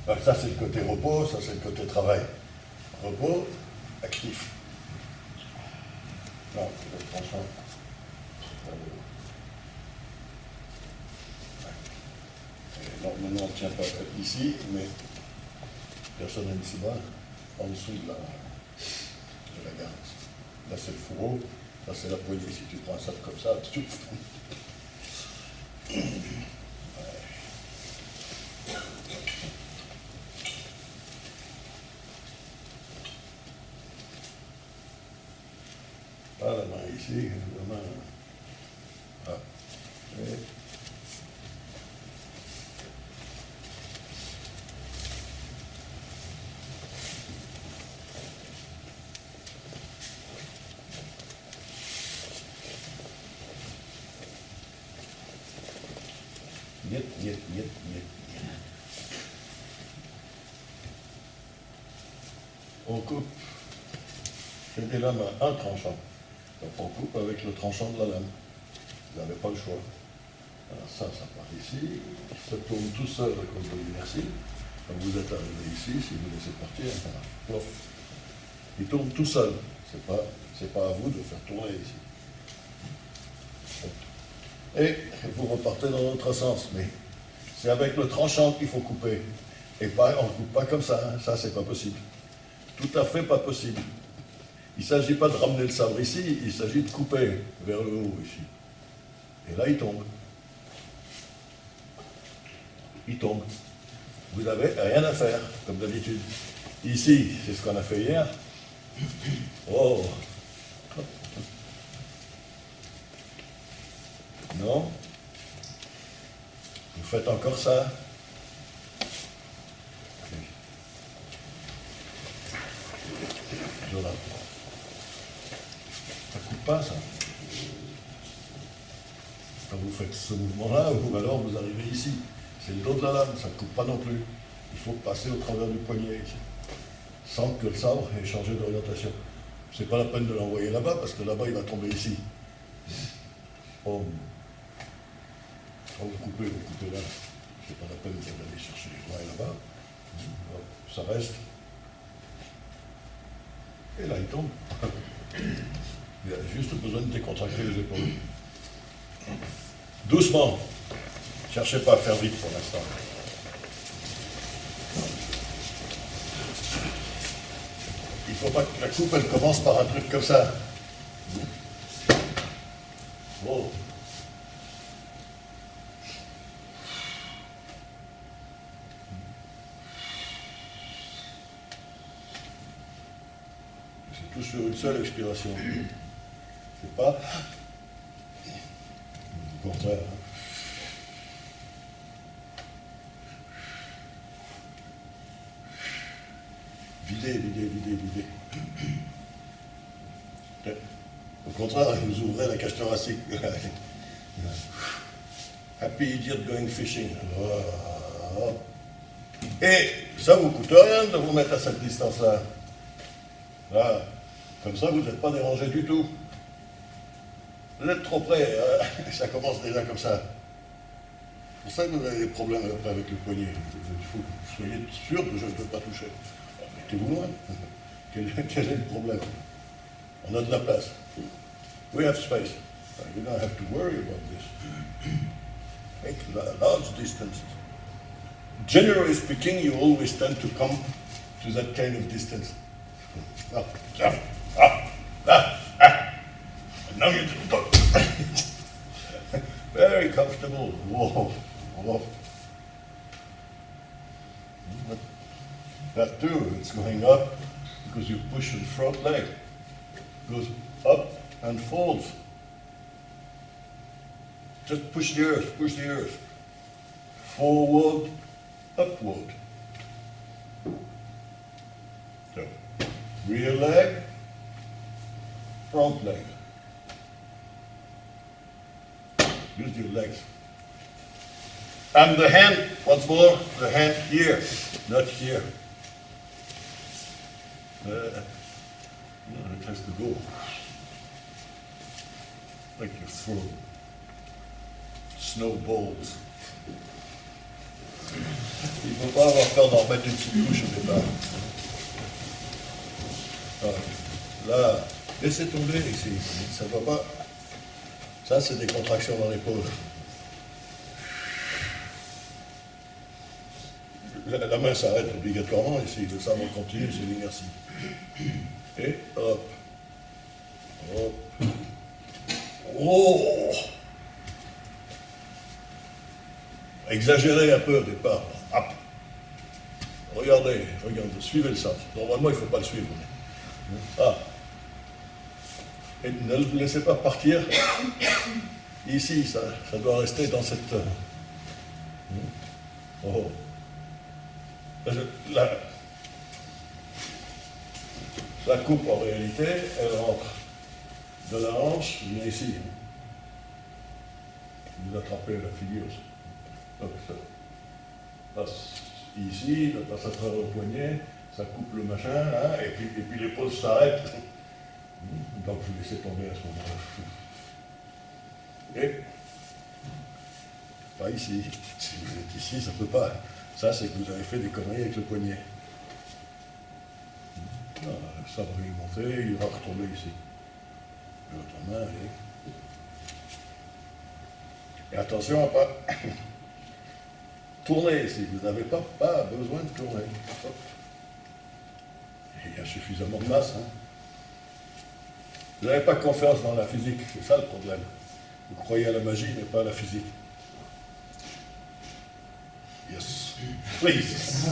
Alors, ça c'est le côté repos, ça c'est le côté travail. Repos, actif. Non, le tranchant. Non, maintenant on ne tient pas ici, mais personne n'est ici-bas, en dessous de la garde. Là c'est le fourreau, là c'est la poignée. Si tu prends un sac comme ça, tu... Pas la main ici, la main... Ah. Et... Niet. On coupe. C'est des lames à un tranchant. Donc on coupe avec le tranchant de la lame. Vous n'avez pas le choix. Alors ça part ici. Ça tourne tout seul à cause de l'inertie. Quand vous êtes arrivé ici, si vous laissez partir, plof. Il tourne tout seul. C'est pas à vous de faire tourner ici. Et vous repartez dans l'autre sens, mais c'est avec le tranchant qu'il faut couper. Et pas, on ne coupe pas comme ça, hein. Ça c'est pas possible. Tout à fait pas possible. Il ne s'agit pas de ramener le sabre ici, il s'agit de couper vers le haut ici. Et là il tombe. Il tombe. Vous n'avez rien à faire, comme d'habitude. Ici, c'est ce qu'on a fait hier. Oh! Non. Vous faites encore ça. Voilà. Ça ne coupe pas, ça. Quand vous faites ce mouvement-là, ou alors vous arrivez ici. C'est le dos de la lame, ça ne coupe pas non plus. Il faut passer au travers du poignet ici, sans que le sabre ait changé d'orientation. C'est pas la peine de l'envoyer là-bas, parce que là-bas, il va tomber ici. Oh. Quand vous coupez là. C'est pas la peine d'aller chercher là et là-bas. Ça reste. Et là, il tombe. Il a juste besoin de décontracter les épaules. Doucement. Cherchez pas à faire vite pour l'instant. Il ne faut pas que la coupe, elle commence par un truc comme ça. Oh. C'est tout sur une seule expiration. C'est pas... Au contraire. Videz. Au contraire, vous ouvrez la cage thoracique. Happy idiot going fishing. Et ça vous coûte rien de vous mettre à cette distance-là. Là, comme ça, vous n'êtes pas dérangé du tout. Vous êtes trop près, ça commence déjà comme ça. C'est pour ça que vous avez des problèmes après avec le poignet. Il faut que vous soyez sûr que je ne peux pas toucher. Mettez-vous loin. Quel est le problème? On a de la place. We have space. You don't have to worry about this. Make large distances. Generally speaking, you always tend to come to that kind of distance. Now you very comfortable. Whoa. That too, it's going up because you push the front leg. It goes up and folds. Just push the earth. Forward, upward. So, rear leg, front leg. Use your legs. And the hand, once more, the hand here, not here. It has to go. Like you throw snowballs. Il ne faut pas avoir peur d'en remettre une petite couche au départ. Voilà. Là, laissez tomber ici, ça ne va pas. Ça, c'est des contractions dans l'épaule. La main s'arrête obligatoirement ici, le sabre continue, c'est l'inertie. Et hop. Hop. Oh! Exagérez un peu au départ. Hop. Regardez, suivez le sens. Normalement, il ne faut pas le suivre. Ah. Et ne le laissez pas partir. Ici, ça doit rester dans cette... Oh. La coupe, en réalité, elle rentre de la hanche, vient ici. Vous attrapez la figure. Donc, ça passe ici, ça passe à travers le poignet, ça coupe le machin, hein, et puis l'épaule s'arrête. Donc vous laissez tomber à ce moment-là. Et pas ici. Si vous êtes ici, ça ne peut pas. Ça, c'est que vous avez fait des conneries avec le poignet. Ah, ça va lui monter, il va retomber ici. L'autre main, allez. Et attention à pas tourner ici. Vous n'avez pas besoin de tourner. Hop. Et il y a suffisamment de masse. Hein. Vous n'avez pas confiance dans la physique, c'est ça le problème. Vous croyez à la magie, mais pas à la physique. Yes. Please.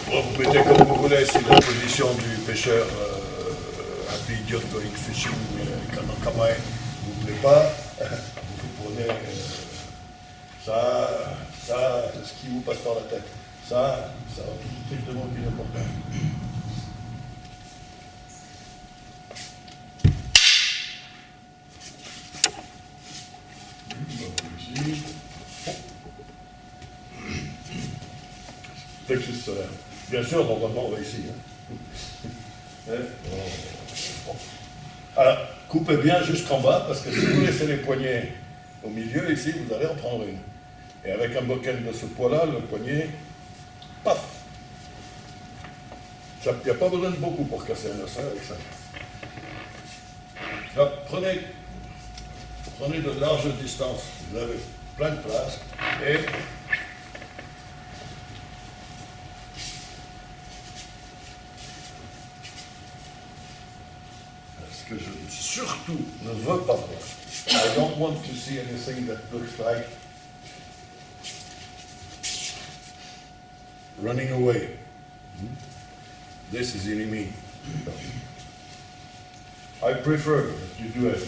Bon, vous mettez comme vous voulez, c'est la position du pêcheur happy idiot going fishing, Kanakamae. Vous ne voulez pas, vous prenez ça, ce qui vous passe par la tête. Ça, tout le monde qui est important. Plexus solaire. Bien sûr, normalement, on va ici. Hein. Alors, coupez bien jusqu'en bas, parce que si vous laissez les poignets au milieu, ici, vous allez en prendre une. Et avec un bocal de ce poids-là, le poignet, paf! Il n'y a pas besoin de beaucoup pour casser un os avec ça. Là, prenez de larges distances, vous avez plein de place, et ce que je surtout ne veux pas voir, I don't want to see anything that looks like running away. This is enemy. I prefer that you do it a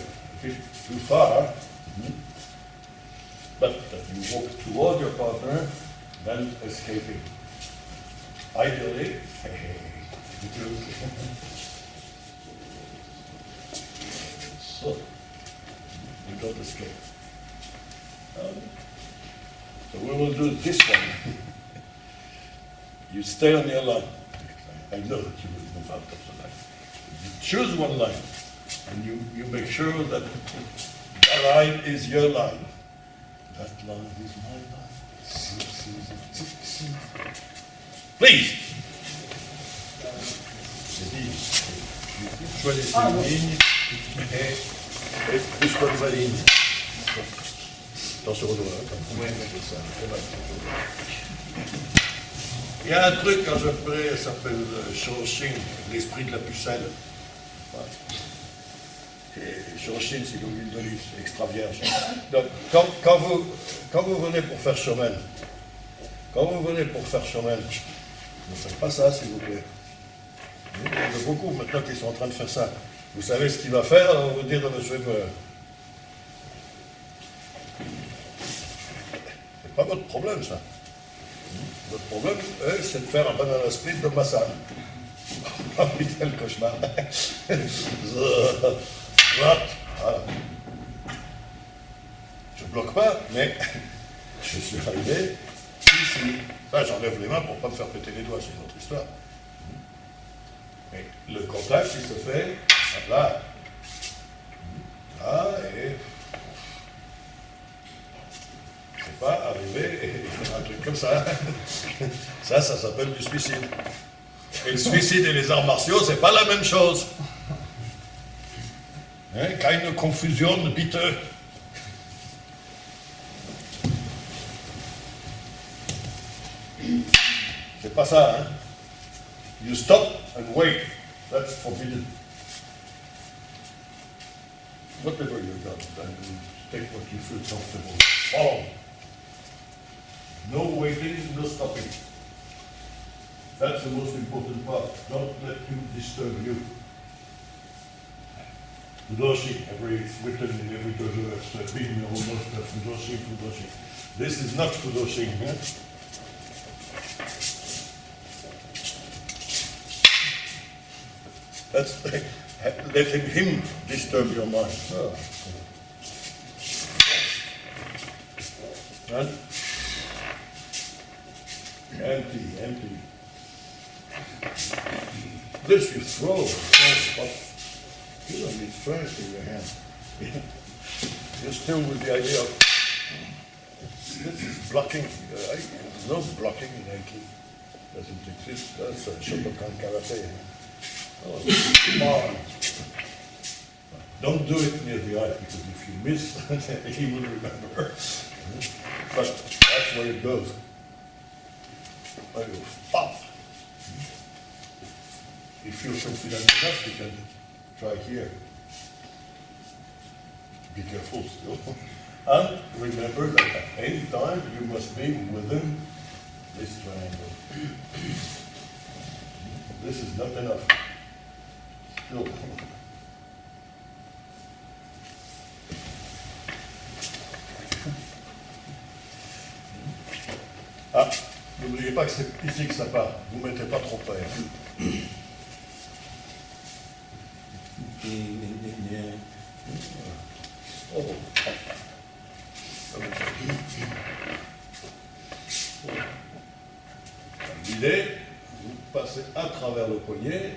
bit too far, but that you walk toward your partner, then escaping. Ideally, so you don't escape. So we will do this one. You stay on your line. I know that you will move out of the line. You choose one line, and you make sure that the line is your line. That line is my line. Please! Choisissez une ligne et plus comme ma ligne. Attention au doigt, il y a un truc quand je ferai, ça s'appelle Shoshin, l'esprit de la pucelle. Et Shoshin, c'est l'huile d'olive, c'est extra vierge. Donc, quand vous venez pour faire chemin, ne faites pas ça, s'il vous plaît. Il y en a beaucoup maintenant qui sont en train de faire ça. Vous savez ce qu'il va faire, on va vous dire dans le swimmer. C'est pas votre problème, ça. Votre problème, c'est de faire un banana split de massage. Oh putain, le cauchemar. Voilà. Je bloque pas, mais je suis arrivé ici. Ça, j'enlève les mains pour ne pas me faire péter les doigts, c'est une autre histoire. Mais le contact, il se fait là. Là, et... comme ça. Ça s'appelle du suicide. Et le suicide et les arts martiaux, c'est pas la même chose. Hein, keine Confusion, bitte. C'est pas ça, hein. You stop and wait. That's forbidden. Whatever you got, then take what you feel comfortable. Follow. No waiting, no stopping. That's the most important part. Don't let him disturb you. Fudoshi, it's written in every dojo, it's been almost Fudoshi, Fudoshi. This is not Fudoshi. Huh? That's letting him disturb your mind. Oh. And empty. This you throw, but you don't need strength in your hand. You're still with the idea of this is blocking. There's no blocking in Aikido. Doesn't exist. That's Shotokan Karate. Oh, come on. Don't do it near the eye, because if you miss, he will remember. But that's where it goes. I go, stop. If you're confident enough, you can try here. Be careful still. And remember that at any time you must be within this triangle. This is not enough. Still. Ah, n'oubliez pas que c'est ici que ça part. Vous ne mettez pas trop près. Oh. L'idée, vous passez à travers le poignet.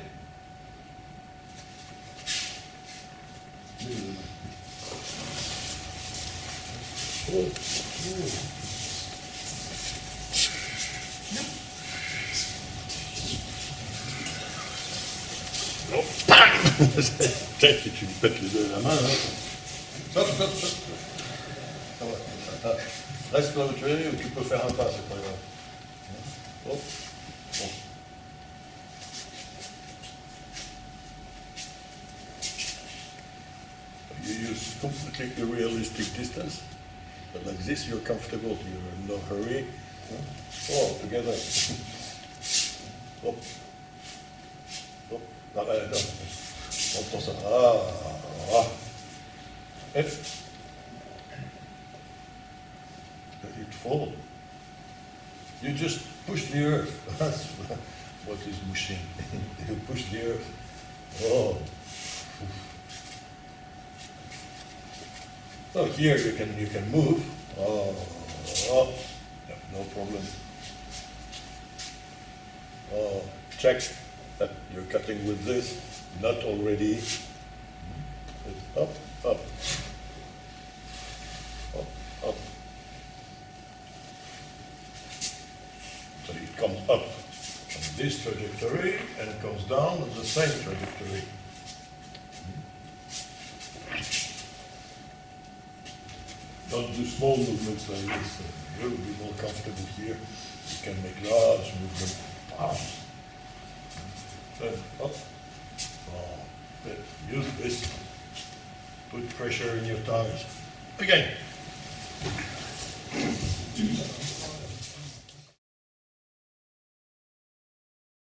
Peut-être que tu lui pètes les deux à la main. Stop. Ça va. Reste là où tu es, ou tu peux faire un pas, c'est pas grave. Bon. You use completely realistic distance, but like this you're comfortable, you're in no hurry. Oh, together. Hop. Hop. Non. Comme ça. Ah. Et let it fall. You just push the earth. That's what is mushing. You push the earth. Oh. So here you can move. Oh. No problem. Oh, check that you're cutting with this, not already. Up. So it comes up on this trajectory and comes down on the same trajectory. Don't do small movements like this. You'll be more comfortable here. You can make large movements. Then up. Use this. Put pressure in your thighs. Again.